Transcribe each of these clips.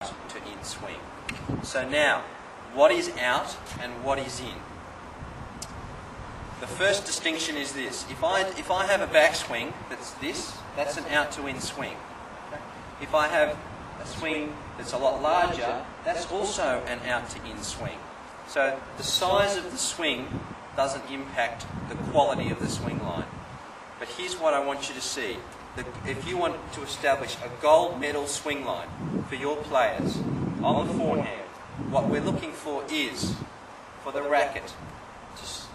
to in swing. So now, what is out and what is in? The first distinction is this. If I have a backswing that's this, that's an out to in swing. If I have a swing that's a lot larger, that's also an out to in swing. So the size of the swing doesn't impact the quality of the swing line. But here's what I want you to see. If you want to establish a gold medal swing line for your players on the forehand, what we're looking for is for the racket,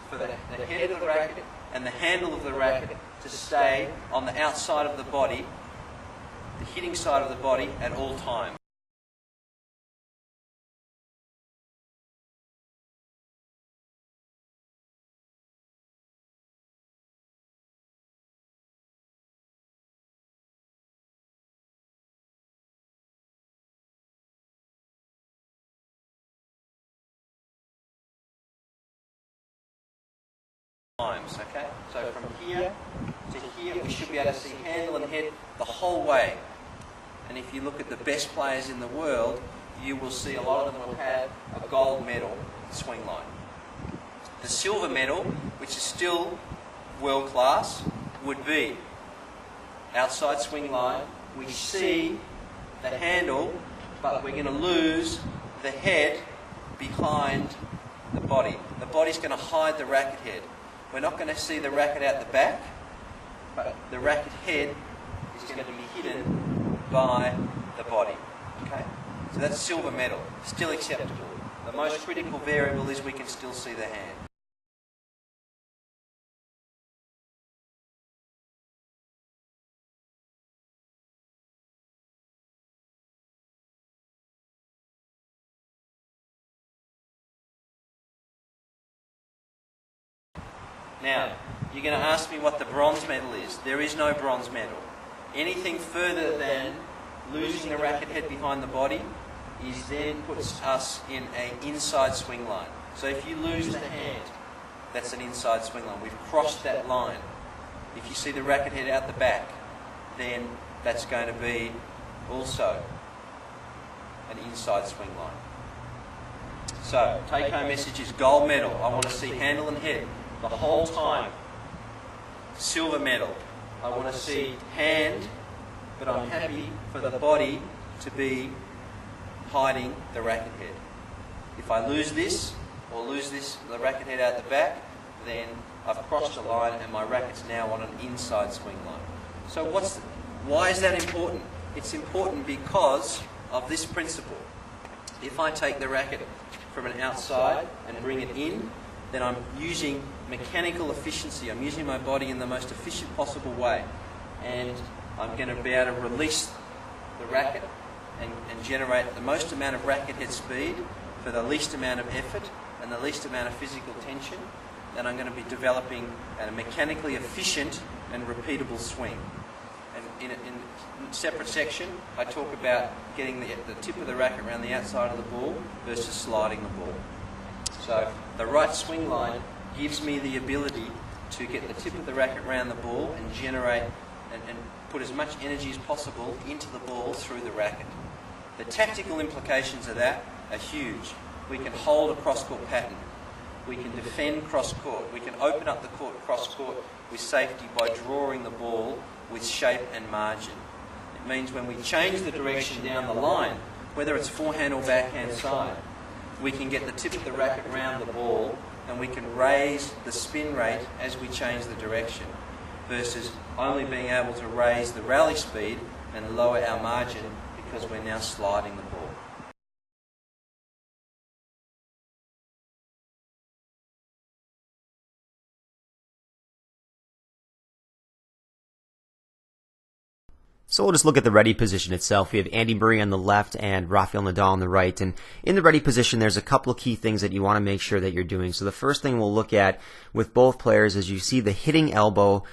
for the head of the racket and the handle of the racket to stay on the outside of the body, the hitting side of the body at all times. Okay, so from here to here we should be able to see handle and head the whole way. And if you look at the best players in the world, you will see a lot of them will have a gold medal swing line. The silver medal, which is still world class, would be outside swing line. We see the handle, but we're going to lose the head behind the body. The body's going to hide the racket head. We're not going to see the racket out the back, but the racket head is going to be hidden by the body. Okay? So that's silver medal. Still acceptable. The most critical variable is we can still see the hand. Now, you're going to ask me what the bronze medal is. There is no bronze medal. Anything further than losing the racket head behind the body is then puts us in an inside swing line. So if you lose the hand, that's an inside swing line. We've crossed that line. If you see the racket head out the back, then that's going to be also an inside swing line. So, take-home message is gold medal. I want to see handle and head the whole time. Silver medal. I want to see hand, but I'm happy for the body to be hiding the racket head. If I lose this, or lose this, the racket head out the back, then I've crossed the line and my racket's now on an inside swing line. So why is that important? It's important because of this principle. If I take the racket from an outside and bring it in, then I'm using mechanical efficiency. I'm using my body in the most efficient possible way. And I'm going to be able to release the racket and generate the most amount of racket head speed for the least amount of effort and the least amount of physical tension. And I'm going to be developing a mechanically efficient and repeatable swing. And in a separate section, I talk about getting the tip of the racket around the outside of the ball versus sliding the ball. So the right swing line gives me the ability to get the tip of the racket around the ball and generate and put as much energy as possible into the ball through the racket. The tactical implications of that are huge. We can hold a cross-court pattern. We can defend cross-court. We can open up the court cross-court with safety by drawing the ball with shape and margin. It means when we change the direction down the line, whether it's forehand or backhand side, we can get the tip of the racket around the ball and we can raise the spin rate as we change the direction versus only being able to raise the rally speed and lower our margin because we're now sliding the ball. So we'll just look at the ready position itself. We have Andy Murray on the left and Rafael Nadal on the right. And in the ready position, there's a couple of key things that you want to make sure that you're doing. So the first thing we'll look at with both players is you see the hitting elbow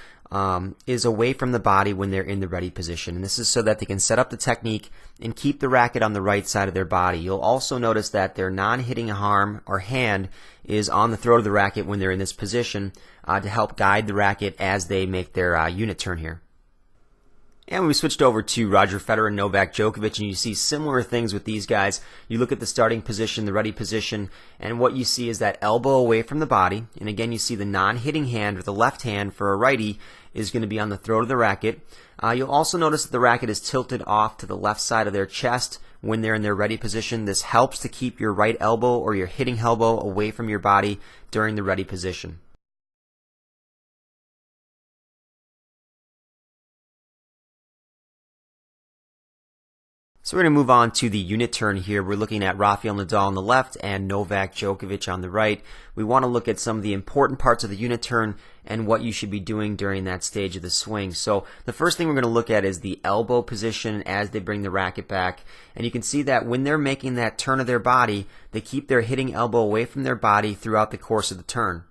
is away from the body when they're in the ready position. And this is so that they can set up the technique and keep the racket on the right side of their body. You'll also notice that their non-hitting arm or hand is on the throat of the racket when they're in this position to help guide the racket as they make their unit turn here. And we switched over to Roger Federer and Novak Djokovic, and you see similar things with these guys. You look at the starting position, the ready position, and what you see is that elbow away from the body. And again, you see the non-hitting hand, or the left hand for a righty, is going to be on the throat of the racket. You'll also notice that the racket is tilted off to the left side of their chest when they're in their ready position. This helps to keep your right elbow or your hitting elbow away from your body during the ready position. So we're going to move on to the unit turn here. We're looking at Rafael Nadal on the left and Novak Djokovic on the right. We want to look at some of the important parts of the unit turn and what you should be doing during that stage of the swing. So the first thing we're going to look at is the elbow position as they bring the racket back. And you can see that when they're making that turn of their body, they keep their hitting elbow away from their body throughout the course of the turn.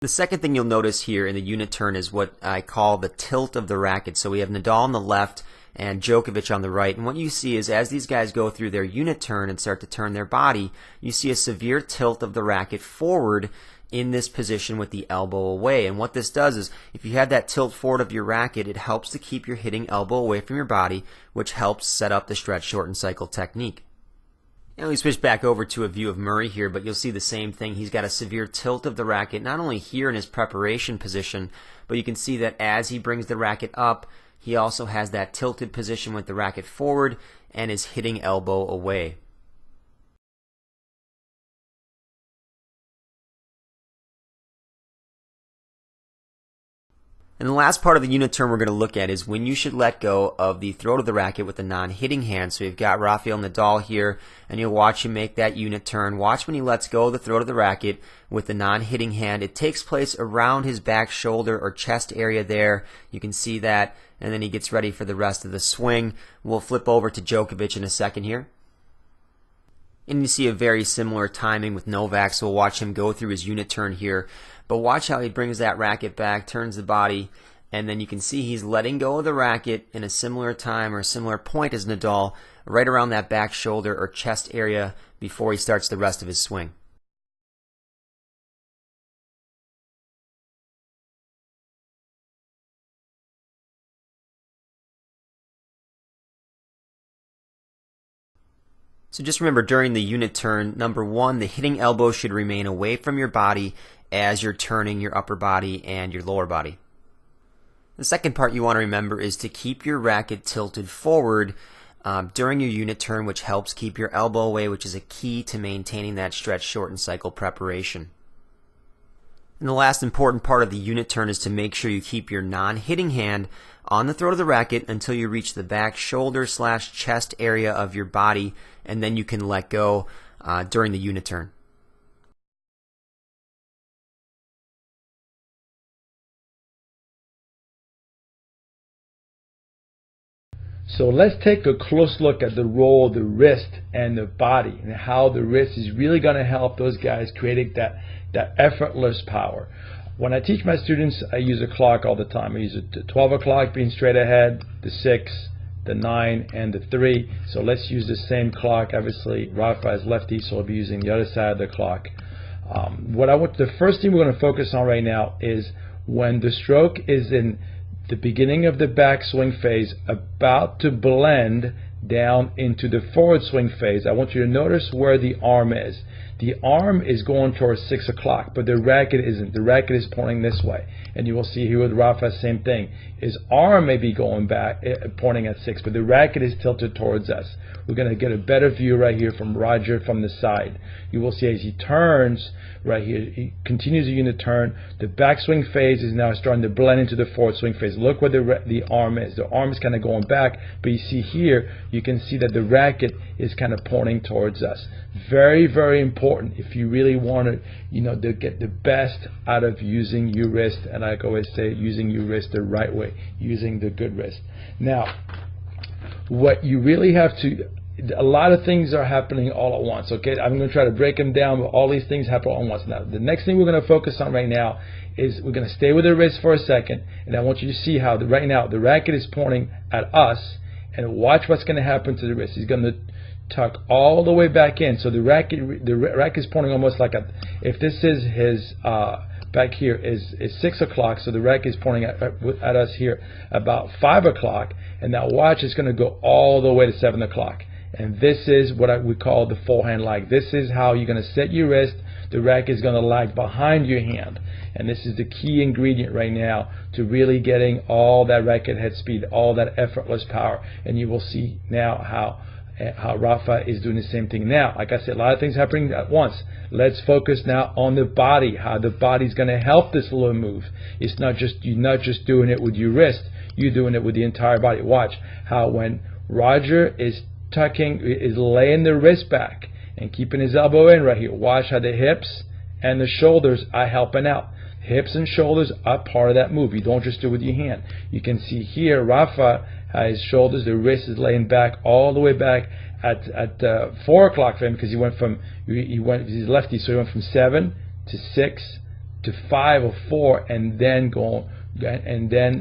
The second thing you'll notice here in the unit turn is what I call the tilt of the racket. So we have Nadal on the left and Djokovic on the right. And what you see is as these guys go through their unit turn and start to turn their body, you see a severe tilt of the racket forward in this position with the elbow away. And what this does is if you have that tilt forward of your racket, it helps to keep your hitting elbow away from your body, which helps set up the stretch, shorten cycle technique. And we switch back over to a view of Murray here, but you'll see the same thing. He's got a severe tilt of the racket, not only here in his preparation position, but you can see that as he brings the racket up, he also has that tilted position with the racket forward and his hitting elbow away. And the last part of the unit turn we're going to look at is when you should let go of the throat of the racket with the non-hitting hand. So you've got Rafael Nadal here, and you'll watch him make that unit turn. Watch when he lets go of the throat of the racket with the non-hitting hand. It takes place around his back shoulder or chest area there. You can see that, and then he gets ready for the rest of the swing. We'll flip over to Djokovic in a second here. And you see a very similar timing with Novak, so we'll watch him go through his unit turn here. But watch how he brings that racket back, turns the body, and then you can see he's letting go of the racket in a similar time or a similar point as Nadal, right around that back shoulder or chest area before he starts the rest of his swing. So just remember during the unit turn, number one, the hitting elbow should remain away from your body as you're turning your upper body and your lower body. The second part you want to remember is to keep your racket tilted forward during your unit turn, which helps keep your elbow away, which is a key to maintaining that stretch, shorten cycle preparation. And the last important part of the unit turn is to make sure you keep your non-hitting hand on the throat of the racket until you reach the back shoulder / chest area of your body, and then you can let go during the unit turn. So let's take a close look at the role of the wrist and the body and how the wrist is really going to help those guys creating that effortless power. When I teach my students, I use a clock all the time. I use a 12 o'clock being straight ahead, the 6, the 9, and the 3. So let's use the same clock. Obviously, Rafa is lefty, so I'll be using the other side of the clock. The first thing we're going to focus on right now is when the stroke is in the beginning of the backswing phase, about to blend down into the forward swing phase. I want you to notice where the arm is. The arm is going towards 6 o'clock, but the racket isn't. The racket is pointing this way. And you will see here with Rafa, same thing. His arm may be going back, pointing at 6, but the racket is tilted towards us. We're going to get a better view right here from Roger from the side. You will see as he turns right here, he continues the unit turn. The backswing phase is now starting to blend into the forward swing phase. Look where the arm is. The arm is kind of going back, but you see here, you can see that the racket is kind of pointing towards us. Very, very important if you really want to get the best out of using your wrist, and I always say using your wrist the right way, using the good wrist. Now, what you really have to a lot of things are happening all at once. Okay, I'm going to try to break them down, but all these things happen all at once. Now, the next thing we're going to focus on right now is we're going to stay with the wrist for a second, and I want you to see how right now the racket is pointing at us, and watch what's going to happen to the wrist. He's going to tuck all the way back in, so the racket is pointing almost like if this is his back here is 6 o'clock, so the racket is pointing at us here about 5 o'clock, and that watch is going to go all the way to 7 o'clock. And this is what we call the forehand lag. This is how you're going to set your wrist. The racket is going to lag behind your hand, and this is the key ingredient right now to really getting all that racket head speed, all that effortless power. And you will see now how Rafa is doing the same thing. Now, like I said, a lot of things happening at once. Let's focus now on the body, how the body's going to help this little move. It's not just, you're not just doing it with your wrist, you're doing it with the entire body. Watch how when Roger is laying the wrist back and keeping his elbow in right here, watch how the hips and the shoulders are helping out. Hips and shoulders are part of that move. You don't just do it with your hand. You can see here Rafa, his shoulders, the wrist is laying back all the way back at 4 o'clock for him, because he's lefty, so he went from 7 to 6 to 5 or 4, and then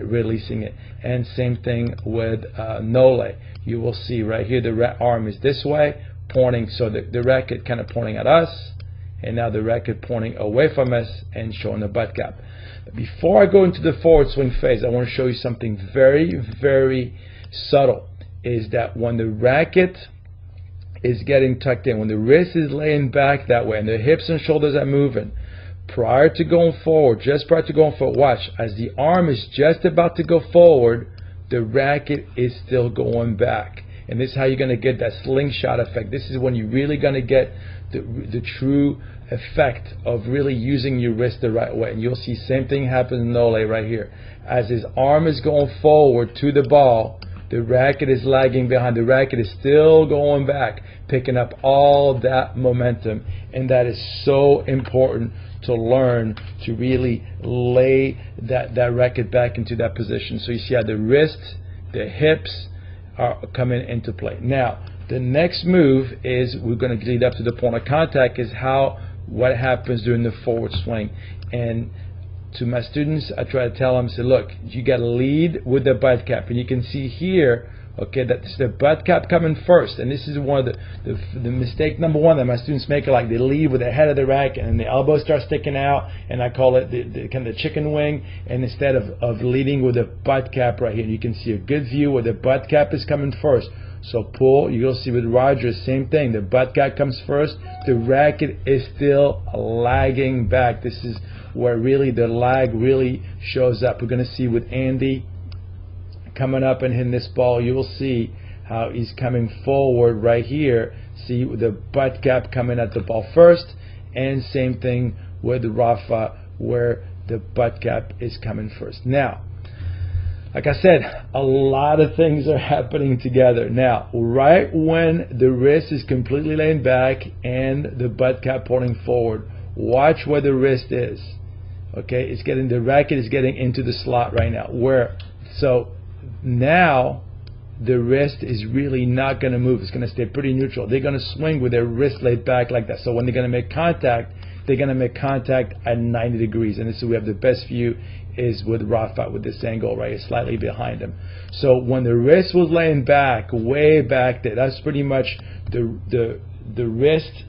releasing it. And same thing with Nole. You will see right here the arm is this way pointing, so the racket kind of pointing at us, and now the racket pointing away from us and showing the butt gap. But before I go into the forward swing phase, I want to show you something very, very subtle. Is that when the racket is getting tucked in, when the wrist is laying back that way and the hips and shoulders are moving, prior to going forward, just prior to going forward, watch, as the arm is just about to go forward, the racket is still going back. And this is how you're going to get that slingshot effect. This is when you're really going to get the true effect of really using your wrist the right way. And you'll see same thing happen in Nole right here. As his arm is going forward to the ball, the racket is lagging behind. The racket is still going back, picking up all that momentum. And that is so important to learn, to really lay that racket back into that position. So you see how the wrist, the hips are coming into play. Now, the next move is, we're going to lead up to the point of contact, is what happens during the forward swing. And to my students, I try to tell them, say, look, you got to lead with the butt cap. And you can see here, okay, that's the butt cap coming first. And this is one of the mistake number one that my students make, like they lead with the head of the racket and the elbows start sticking out, and I call it the kind of chicken wing. And instead of leading with the butt cap right here, you can see a good view where the butt cap is coming first. So pull, you'll see with Roger, same thing. The butt cap comes first. The racket is still lagging back. This is where really the lag really shows up. We're going to see with Andy coming up and hitting this ball, you'll see how he's coming forward right here. See the butt cap coming at the ball first, and same thing with Rafa where the butt cap is coming first. Now, like I said, a lot of things are happening together. Now, right when the wrist is completely laying back and the butt cap pointing forward, watch where the wrist is. Okay, the racket is getting into the slot right now. So now the wrist is really not going to move. It's going to stay pretty neutral. They're going to swing with their wrist laid back like that. So when they're going to make contact, they're going to make contact at 90 degrees. And this is where we have the best view, is with Rafa with this angle right here, slightly behind him. So when the wrist was laying back, way back there, that's pretty much the wrist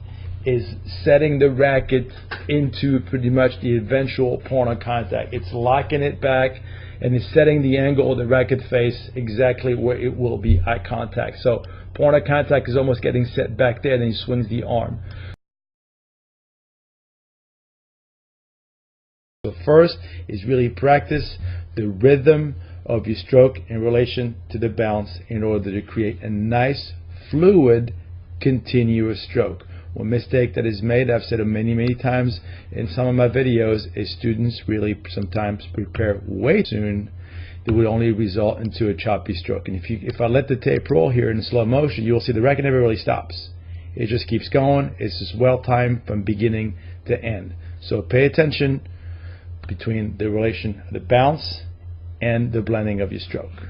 is setting the racket into pretty much the eventual point of contact. It's locking it back, and it's setting the angle of the racket face exactly where it will be eye contact. So point of contact is almost getting set back there, then he swings the arm. So first is really practice the rhythm of your stroke in relation to the bounce in order to create a nice, fluid, continuous stroke. One mistake that is made, I've said it many, many times in some of my videos, is students really sometimes prepare way too soon. It would only result into a choppy stroke. And if I let the tape roll here in slow motion, you'll see the racket never really stops. It just keeps going. It's just well timed from beginning to end. So pay attention between the relation of the bounce and the blending of your stroke.